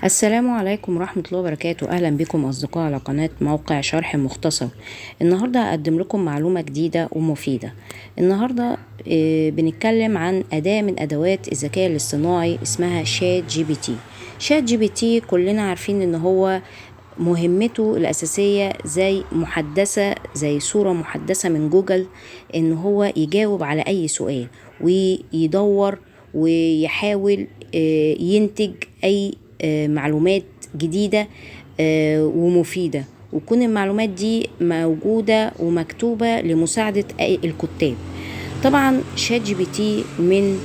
السلام عليكم ورحمة الله وبركاته. أهلا بكم أصدقاء على قناة موقع شرح مختصر. النهاردة هقدم لكم معلومة جديدة ومفيدة. النهاردة بنتكلم عن أداة من أدوات الذكاء الاصطناعي اسمها شات جي بي تي. شات جي بي تي كلنا عارفين إن هو مهمته الأساسية زي صورة محدثة من جوجل، إن هو يجاوب على أي سؤال ويدور ويحاول ينتج أي معلومات جديدة ومفيدة، وتكون المعلومات دي موجودة ومكتوبة لمساعدة الكتاب. طبعا شات جي بي تي من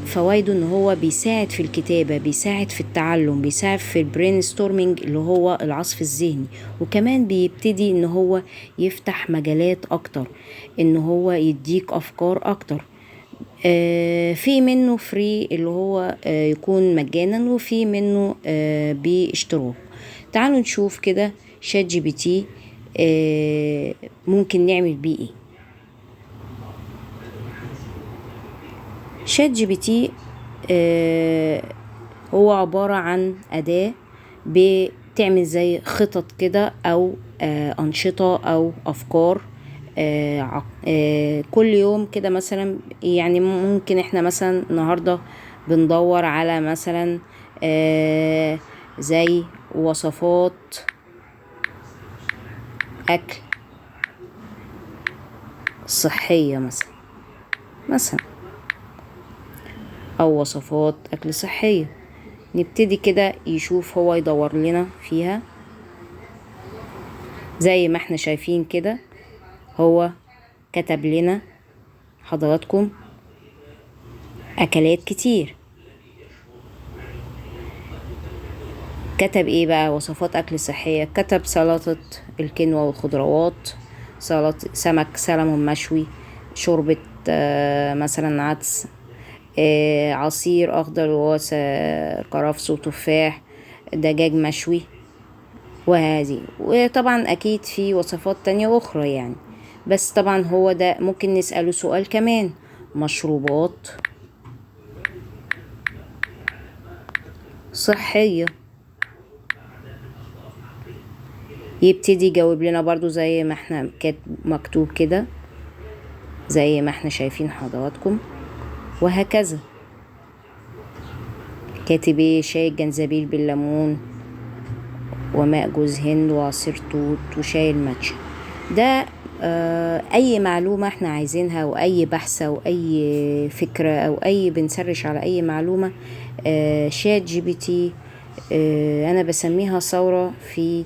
فوائده ان هو بيساعد في الكتابة، بيساعد في التعلم، بيساعد في البرين ستورمينج اللي هو العصف الذهني، وكمان بيبتدي ان هو يفتح مجالات اكتر، ان هو يديك افكار اكتر. في منه فري اللي هو يكون مجانا، وفي منه باشتراك. تعالوا نشوف كده شات جي بي تي ممكن نعمل بيه ايه. شات جي بي تي هو عبارة عن أداة بتعمل زي خطط كده أو أنشطة أو أفكار كل يوم كده. مثلا يعني ممكن احنا مثلا النهاردة بندور على مثلا زي وصفات أكل صحية مثلا أو وصفات أكل صحية. نبتدي كده يشوف هو يدور لنا فيها زي ما احنا شايفين كده. هو كتب لنا حضراتكم أكلات كتير. كتب ايه بقى؟ وصفات أكل صحية. كتب سلطة الكينوا والخضروات، سلطة سمك سلمون مشوي، شوربة مثلا عدس، عصير أخضر وهو كرفس وتفاح، دجاج مشوي، وهذه. وطبعا أكيد في وصفات تانية أخرى يعني، بس طبعا هو ده. ممكن نسأله سؤال كمان: مشروبات صحية. يبتدي يجاوب لنا برضو زي ما احنا مكتوب كده، زي ما احنا شايفين حضراتكم، وهكذا. كاتب ايه؟ شاي الجنزبيل بالليمون وماء جوز هند وعصير توت وشاي الماتشا. ده اي معلومة احنا عايزينها، او اي بحث او اي فكرة او اي بنسرش على اي معلومة، شات جي بي تي انا بسميها ثورة في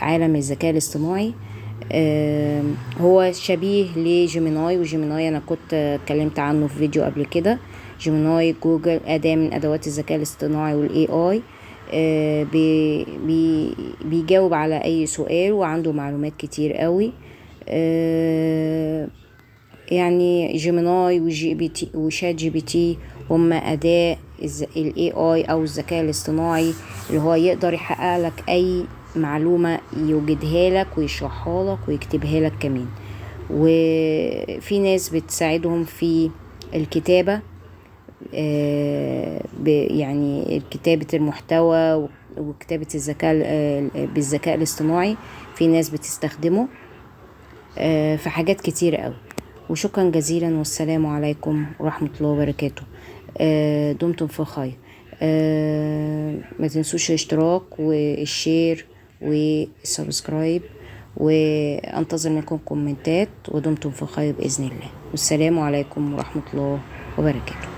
عالم الذكاء الاصطناعي. هو شبيه لجيميناي، وجيميناي انا كنت اتكلمت عنه في فيديو قبل كده. جيميناي جوجل أداة من أدوات الذكاء الاصطناعي والاي اي. بيجاوب على اي سؤال وعنده معلومات كتير قوي. يعني جيميناي وجي بي تي وشات جي بي تي هما أداة الاي اي او الذكاء الاصطناعي اللي هو يقدر يحقق لك اي معلومة، يوجدها لك ويشرحها لك ويكتبها لك كمان. وفي ناس بتساعدهم في الكتابة، يعني كتابة المحتوى وكتابة الذكاء بالذكاء الاصطناعي. في ناس بتستخدمه في حاجات كتيرة قوي. وشكرا جزيلا، والسلام عليكم ورحمة الله وبركاته. دمتم في خير. ما تنسوش الاشتراك والشير والسبسكرايب، وانتظر منكم كومنتات. ودمتم في خير بإذن الله، والسلام عليكم ورحمة الله وبركاته.